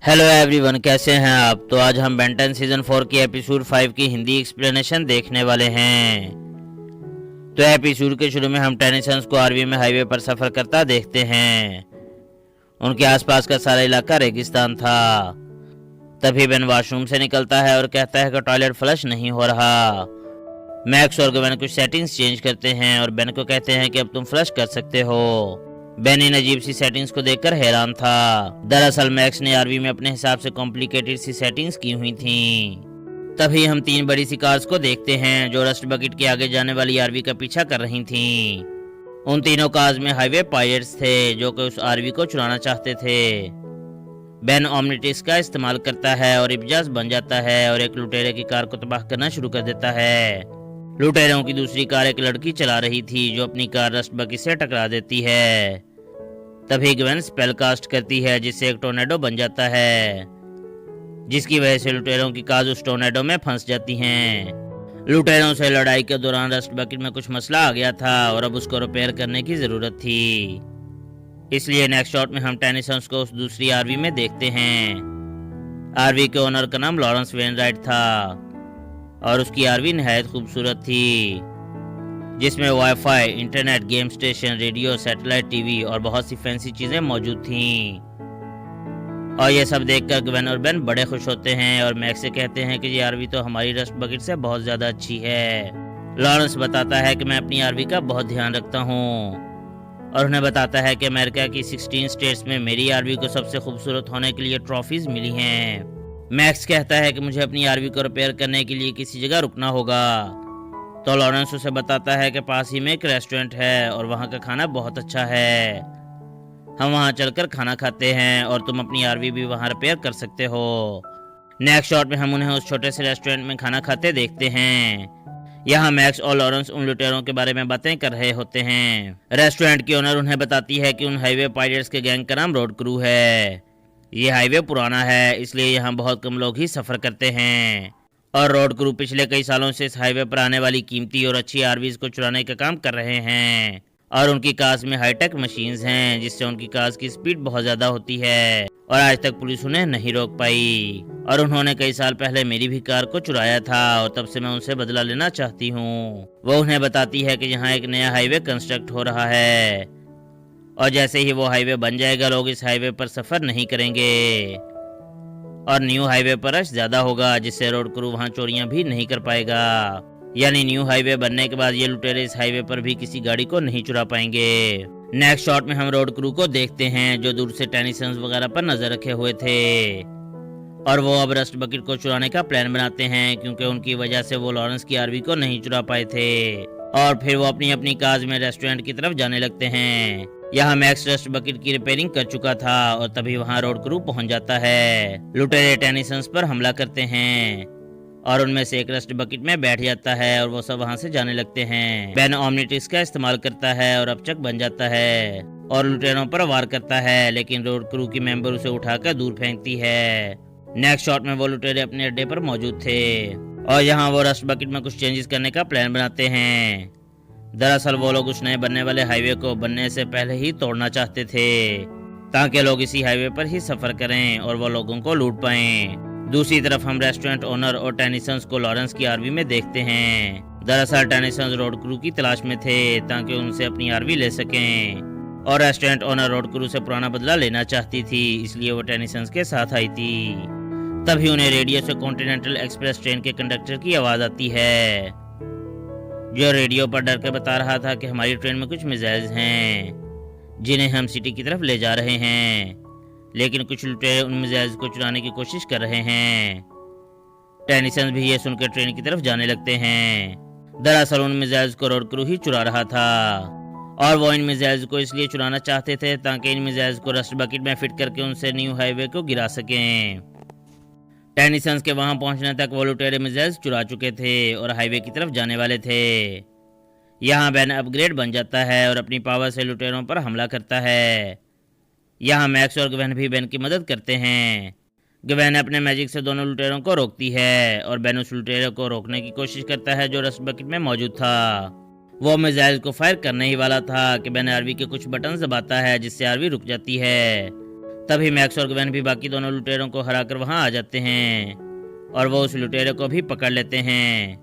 Hello everyone, कैसे हैं आप। तो आज हम बेन 10 सीजन 4 की एपिसोड 5 की हिंदी एक्सप्लेनेशन देखने वाले हैं। तो एपिसोड के शुरू में हम टेनिसंस को आरवी में हाईवे पर सफर करता देखते हैं। उनके आसपास का सारा इलाका रेगिस्तान था। तभी बेन वॉशरूम से निकलता है और कहता है कि टॉयलेट फ्लश नहीं हो रहा। मैक्स और गवेन कुछ सेटिंग्स चेंज करते हैं और बेन को कहते हैं कि अब तुम फ्लश कर सकते हो। बेन इन अजीब सी सेटिंग्स को देखकर हैरान था। दरअसल मैक्स ने आरवी में अपने हिसाब से कॉम्प्लिकेटेड सी सेटिंग्स की हुई थीं। तभी हम तीन बड़ी सी कार्स को देखते हैं जो रस्ट बकेट के आगे जाने वाली आरवी का पीछा कर रही थीं। उन तीनों कार्स में हाईवे पायरेट्स थे जो कि उस आरवी को चुराना चाहते थे। बेन ओमनिटिस का इस्तेमाल करता है और इब्जाज बन जाता है और एक लुटेरे की कार को तबाह करना शुरू कर देता है। लुटेरों की दूसरी कार एक लड़की चला रही थी जो अपनी कार रस्ट बकेट से टकरा देती है। तभी गवेन स्पेल कास्ट करती है जिससे एक टोर्नेडो बन जाता है, जिसकी वजह से लुटेरों की कार उस टोर्नेडो में फंस जाती हैं। लुटेरों से लड़ाई के दौरान रस्ट बकेट में कुछ मसला आ गया था और अब उसको रिपेयर करने की जरूरत थी। इसलिए नेक्स्ट शॉट में हम टेनिसंस को उस दूसरी आरवी में देखते हैं। आरवी के ओनर का नाम लॉरेंस वेनराइट था और उसकी आरवी निहायत खूबसूरत थी, जिसमें wifi, internet, game station, radio, satellite TV और बहुत सी फैंसी चीजें मौजूद थीं। और ये सब देखकर गवेन और बेन बड़े खुश होते हैं और मैक्स से कहते हैं कि ये आरवी तो हमारी रस्ट बकेट से बहुत ज्यादा अच्छी है। लॉरेंस बताता है कि मैं अपनी आरवी का बहुत ध्यान रखता हूँ और उन्हें बताता है कि अमेरिका की 16 स्टेट्स में मेरी आरवी को सबसे खूबसूरत होने के लिए ट्रॉफीज मिली हैं। मैक्स कहता है कि मुझे अपनी आरवी को रिपेयर करने के लिए किसी जगह रुकना होगा। तो लॉरेंस उसे बताता है कि पास ही में एक रेस्टोरेंट है और वहाँ का खाना बहुत अच्छा है। हम वहाँ चलकर खाना खाते हैं और तुम अपनी आरवी भी वहाँ रिपेयर कर सकते हो। नेक्स्ट शॉट में हम उन्हें उस छोटे से रेस्टोरेंट में खाना खाते देखते हैं। यहाँ मैक्स और लॉरेंस उन लुटेरों के बारे में बातें कर रहे होते हैं। रेस्टोरेंट की ओनर उन्हें बताती है कि उन हाईवे पायरेट्स के गैंग का नाम रोड क्रू है। ये हाईवे पुराना है, इसलिए यहाँ बहुत कम लोग ही सफर करते हैं और रोड क्रू पिछले कई सालों से इस हाईवे पर आने वाली कीमती और अच्छी आरवीज को चुराने का काम कर रहे हैं। और उनकी कार्स में हाईटेक मशीन्स हैं जिससे उनकी कार्स की स्पीड बहुत ज्यादा होती है और आज तक पुलिस उन्हें नहीं रोक पाई। और उन्होंने कई साल पहले मेरी भी कार को चुराया था और तब से मैं उनसे बदला लेना चाहती हूँ। वो उन्हें बताती है कि यहाँ एक नया हाईवे कंस्ट्रक्ट हो रहा है और जैसे ही वो हाईवे बन जाएगा लोग इस हाईवे पर सफर नहीं करेंगे और न्यू हाईवे पर रश ज्यादा होगा, जिससे रोड क्रू वहाँ चोरियां भी नहीं कर पाएगा। यानी न्यू हाईवे बनने के बाद ये लुटेरे इस हाईवे पर भी किसी गाड़ी को नहीं चुरा पाएंगे। नेक्स्ट शॉट में हम रोड क्रू को देखते हैं जो दूर से टेनिसंस वगैरह पर नजर रखे हुए थे और वो अब रस्ट बकेट को चुराने का प्लान बनाते हैं क्योंकि उनकी वजह से वो लॉरेंस की आरवी को नहीं चुरा पाए थे। और फिर वो अपनी अपनी कार्स में रेस्टोरेंट की तरफ जाने लगते हैं। यहाँ मैक्स रस्ट बकेट की रिपेयरिंग कर चुका था और तभी वहाँ रोड क्रू पहुंच जाता है। लुटेरे टेनिसंस पर हमला करते हैं और उनमें से एक रस्ट बकेट में बैठ जाता है और वो सब वहाँ से जाने लगते हैं। बेन ओमनिटिस का इस्तेमाल करता है और अपचक बन जाता है और लुटेरों पर वार करता है, लेकिन रोड क्रू की मेंबर उसे उठाकर दूर फेंकती है। नेक्स्ट शॉट में वो लुटेरे अपने अड्डे पर मौजूद थे और यहाँ वो रस्ट बकेट में कुछ चेंजेस करने का प्लान बनाते हैं। दरअसल वो लोग उस नए बनने वाले हाईवे को बनने से पहले ही तोड़ना चाहते थे ताकि लोग इसी हाईवे पर ही सफर करें और वो लोगों को लूट पाएं। दूसरी तरफ हम रेस्टोरेंट ओनर और टेनिसंस को लॉरेंस की आरवी में देखते हैं। दरअसल टेनिसंस रोड क्रू की तलाश में थे ताकि उनसे अपनी आरवी ले सकें और रेस्टोरेंट ओनर रोड क्रू से पुराना बदला लेना चाहती थी, इसलिए वो टेनिसंस के साथ आई थी। तभी उन्हें रेडियो से कॉन्टिनेंटल एक्सप्रेस ट्रेन के कंडक्टर की आवाज आती है जो रेडियो पर डर के बता रहा था कि हमारी ट्रेन में कुछ मिसाइल्स हैं जिन्हें हम सिटी की तरफ ले जा रहे हैं, लेकिन कुछ लुटेरे उन मिसाइल्स को चुराने की कोशिश कर रहे हैं। टेनिसन भी ये सुनकर ट्रेन की तरफ जाने लगते हैं। दरअसल उन मिसाइल्स को रोड क्रू ही चुरा रहा था और वो इन मिसाइल्स को इसलिए चुराना चाहते थे ताकि इन मिसाइल्स को रस्ट बकेट में फिट करके उनसे न्यू हाईवे को गिरा सकें। टेनिसंस के वहां पहुंचने तक वो लुटेरे मिसाइल्स चुरा चुके थे और हाईवे की तरफ जाने वाले थे। यहाँ बेन अपग्रेड बन जाता है और अपनी पावर से लुटेरों पर हमला करता है। यहाँ मैक्स और गवेन भी बेन की मदद करते हैं। गवेन अपने मैजिक से दोनों लुटेरों को रोकती है और बेन उस लुटेरे को रोकने की कोशिश करता है जो रस्ट बकेट में मौजूद था। वो मिसाइल को फायर करने ही वाला था कि बेन आरवी के कुछ बटन दबाता है जिससे आरवी रुक जाती है। तभी मैक्स और ग्वेन भी बाकी दोनों लुटेरों को हराकर वहां आ जाते हैं और वो उस लुटेरे को भी पकड़ लेते हैं।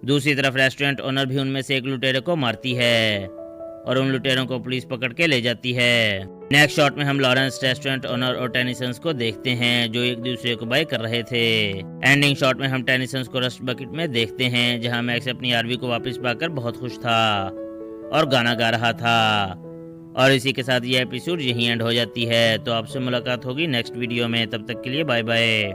दूसरी तरफ रेस्टोरेंट ओनर भी उनमें से एक लुटेरे को मारती है और उन लुटेरों को पुलिस पकड़ के ले जाती है। नेक्स्ट शॉट में हम लॉरेंस, रेस्टोरेंट ओनर और टेनिसंस को देखते हैं जो एक दूसरे को बाय कर रहे थे। एंडिंग शॉट में हम टेनिसंस को रस्ट बकेट में देखते हैं जहां मैक्स अपनी आरवी को वापस पाकर बहुत खुश था और गाना गा रहा था। और इसी के साथ ये एपिसोड यहीं एंड हो जाती है। तो आपसे मुलाकात होगी नेक्स्ट वीडियो में, तब तक के लिए बाय बाय।